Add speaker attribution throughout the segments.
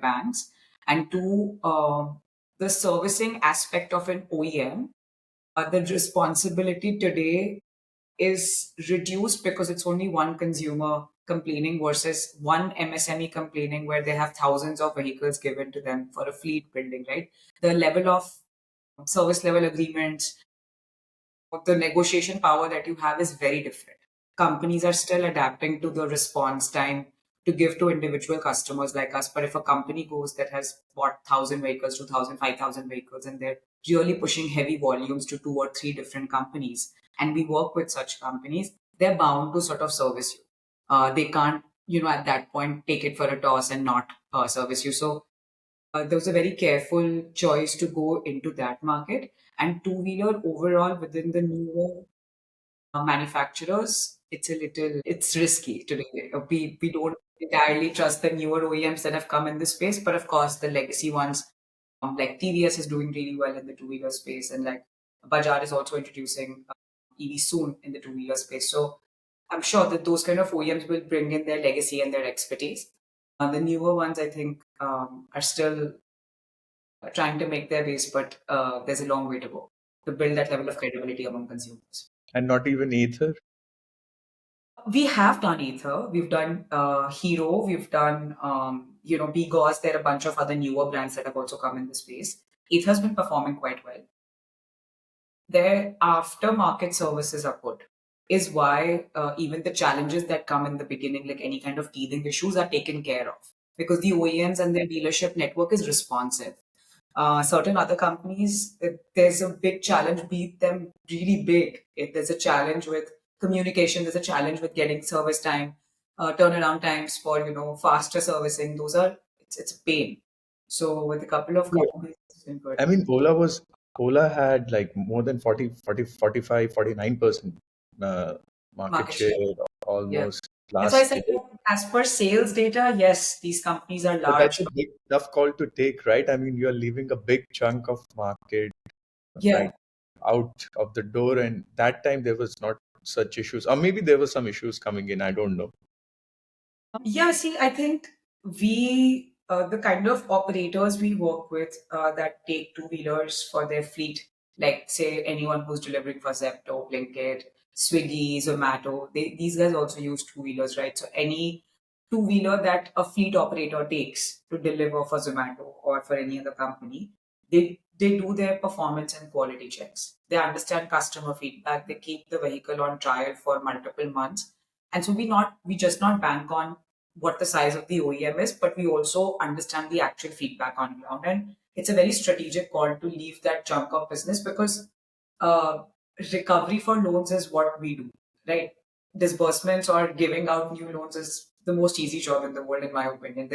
Speaker 1: banks. And two, the servicing aspect of an OEM, the responsibility today is reduced because it's only one consumer complaining versus one MSME complaining where they have thousands of vehicles given to them for a fleet building, right? The level of service level agreements, the negotiation power that you have is very different. Companies are still adapting to the response time to give to individual customers like us. But if a company goes that has bought 1,000 vehicles, 2,000, 5,000 vehicles, and they're really pushing heavy volumes to two or three different companies, and we work with such companies, they're bound to sort of service you. They can't, at that point, take it for a toss and not service you. So there was a very careful choice to go into that market. And two wheeler overall within the newer manufacturers, it's risky today. We don't entirely trust the newer OEMs that have come in this space, but of course the legacy ones, like TVS is doing really well in the two wheeler space, and like Bajaj is also introducing EV soon in the two wheeler space. So I'm sure that those kind of OEMs will bring in their legacy and their expertise. The newer ones, I think, are still trying to make their ways, but there's a long way to go to build that level of credibility among consumers.
Speaker 2: And not even Ather.
Speaker 1: We have done Ether, we've done Hero, we've done Bigos. There are a bunch of other newer brands that have also come in the space. Ether's been performing quite well. Their aftermarket services are good, is why even the challenges that come in the beginning, like any kind of teething issues, are taken care of because the OEMs and their dealership network is responsive. Certain other companies, there's a big challenge, beat them really big. There's a challenge with communication, there's a challenge with getting service time, turnaround times for, faster servicing. It's a pain. So with a couple of
Speaker 2: Yeah.
Speaker 1: companies, it's been good.
Speaker 2: I mean, Ola had like more than 45, 49% market
Speaker 1: Market
Speaker 2: share
Speaker 1: share. Yeah.
Speaker 2: almost
Speaker 1: That's why I
Speaker 2: last
Speaker 1: said,
Speaker 2: year.
Speaker 1: as per sales data, yes, these companies are
Speaker 2: But that's
Speaker 1: large.
Speaker 2: a big tough call to take, right? I mean, you're leaving a big chunk of market
Speaker 1: Yeah.
Speaker 2: like out of the door, and that time there was not such issues, or maybe there were some issues coming in. I don't know.
Speaker 1: Yeah, see, I think the kind of operators we work with that take two wheelers for their fleet, like say anyone who's delivering for Zepto, Blinkit, Swiggy, Zomato, these guys also use two wheelers, right? So any two wheeler that a fleet operator takes to deliver for Zomato or for any other company, they do their performance and quality checks. They understand customer feedback. They keep the vehicle on trial for multiple months, and so we just not bank on what the size of the OEM is, but we also understand the actual feedback on ground. And it's a very strategic call to leave that chunk of business because uh, recovery for loans is what we do, right? Disbursements or giving out new loans is the most easy job in the world, in my opinion.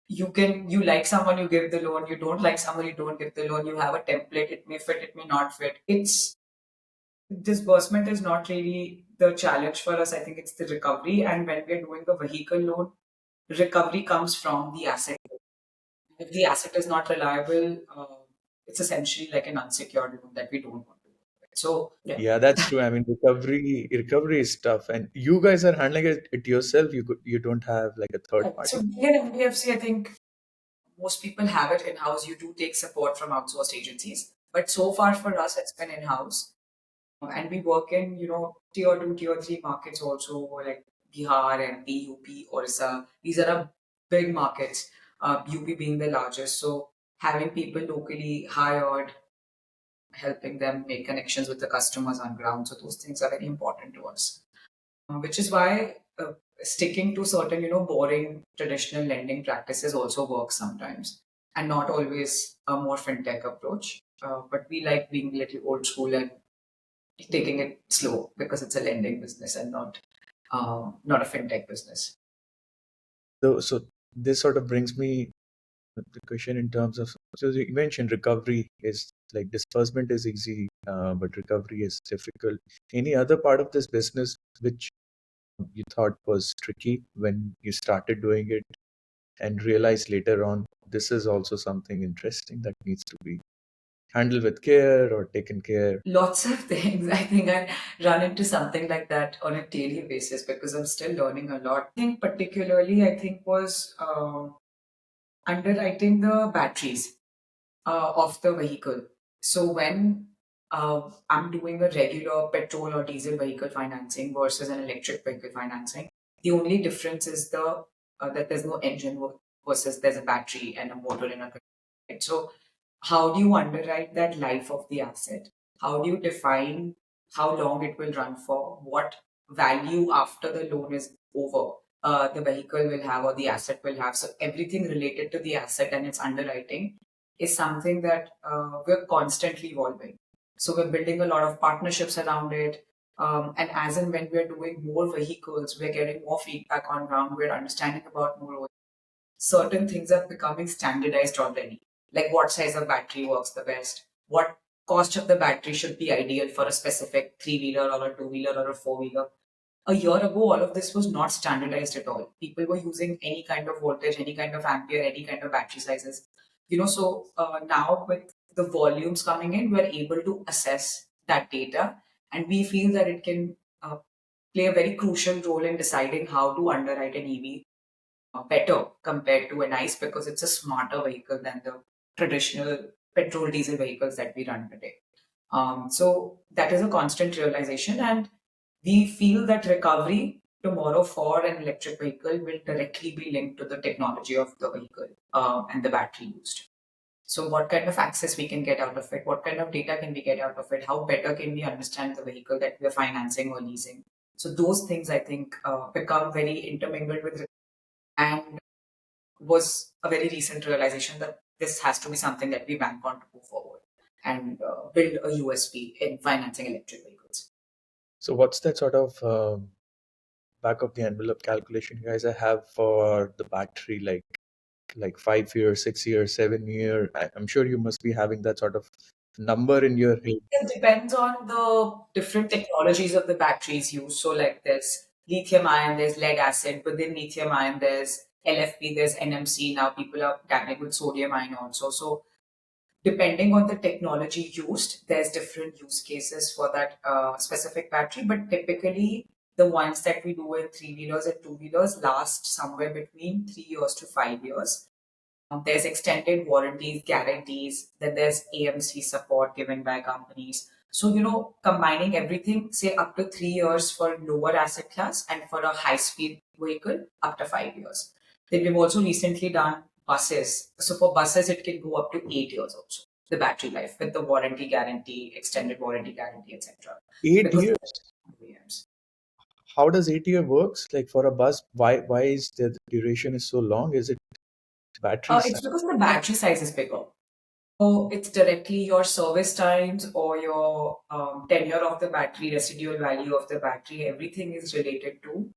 Speaker 1: You like someone, you give the loan. You don't like someone, you don't give the loan. You have a template. It may fit, it may not fit. It's disbursement is not really the challenge for us. I think it's the recovery. And when we're doing a vehicle loan, recovery comes from the asset. If the asset is not reliable, it's essentially like an unsecured loan that we don't want to do. So yeah.
Speaker 2: Yeah, that's true. I mean, recovery is tough, and you guys are handling it yourself. You don't have like a third
Speaker 1: So
Speaker 2: party.
Speaker 1: here at NBFC, I think most people have it in house. You do take support from outsourced agencies, but so far for us, it's been in house. And we work in tier 2, tier 3 markets also, like Bihar, MP, UP, Orissa. These are our big markets, UP being the largest. So having people locally hired, helping them make connections with the customers on ground, so those things are very important to us. Which is why sticking to certain boring traditional lending practices also works sometimes, and not always a more fintech approach. But we like being a little old school and taking it slow because it's a lending business and not a fintech business.
Speaker 2: So this sort of brings me the question in terms of, so you mentioned recovery is like disbursement is easy, but recovery is difficult. Any other part of this business which you thought was tricky when you started doing it and realized later on this is also something interesting that needs to be handled with care or taken care?
Speaker 1: Lots of things. I think I run into something like that on a daily basis because I'm still learning a lot. I think particularly, was underwriting the batteries of the vehicle. So when I'm doing a regular petrol or diesel vehicle financing versus an electric vehicle financing, the only difference is that there's no engine versus there's a battery and a motor in a car. Right? So how do you underwrite that life of the asset? How do you define how long it will run for? What value after the loan is over the vehicle will have or the asset will have? So everything related to the asset and its underwriting is something that we're constantly evolving. So we're building a lot of partnerships around it. And as and when we're doing more vehicles, we're getting more feedback on ground, we're understanding about more. Certain things are becoming standardized already, like what size of battery works the best, what cost of the battery should be ideal for a specific three-wheeler or a two-wheeler or a four-wheeler. A year ago, all of this was not standardized at all. People were using any kind of voltage, any kind of ampere, any kind of battery sizes. So now with the volumes coming in, we're able to assess that data, and we feel that it can play a very crucial role in deciding how to underwrite an EV better compared to an ICE because it's a smarter vehicle than the traditional petrol diesel vehicles that we run today. So that is a constant realization, and we feel that recovery tomorrow for an electric vehicle will directly be linked to the technology of the vehicle and the battery used. So, what kind of access we can get out of it? What kind of data can we get out of it? How better can we understand the vehicle that we are financing or leasing? So, those things I think become very intermingled with, and was a very recent realization that this has to be something that we bank on to move forward and build a USP in financing electric vehicles.
Speaker 2: So what's that sort of back of the envelope calculation you guys have for the battery, like 5 years, 6 years, 7 year? I'm sure you must be having that sort of number in your head.
Speaker 1: It depends on the different technologies of the batteries used. So, like there's lithium ion, there's lead acid. Within lithium ion, there's LFP, there's NMC. Now people are dabbling with sodium ion also. So, depending on the technology used, there's different use cases for that specific battery. But typically, the ones that we do in three-wheelers and two-wheelers last somewhere between 3 years to 5 years. There's extended warranties, guarantees, then there's AMC support given by companies. So, combining everything, say up to 3 years for lower asset class and for a high speed vehicle, up to 5 years. Then we've also recently done buses. So, for buses, it can go up to 8 years also, the battery life with the warranty guarantee, extended warranty guarantee, etc.
Speaker 2: Eight
Speaker 1: Because
Speaker 2: years.
Speaker 1: OEMs.
Speaker 2: How does 8 year works? Like for a bus, why is the duration is so long? Is it battery size?
Speaker 1: It's because the battery size is bigger. So it's directly your service times or your tenure of the battery, residual value of the battery. Everything is related to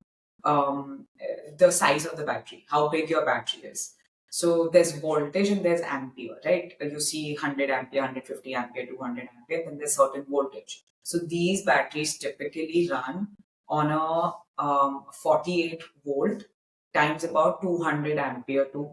Speaker 1: the size of the battery, how big your battery is. So there's voltage and there's ampere, right? You see 100 ampere, 150 ampere, 200 ampere, then there's certain voltage. So these batteries typically run on a 48 volt times about 200 ampere to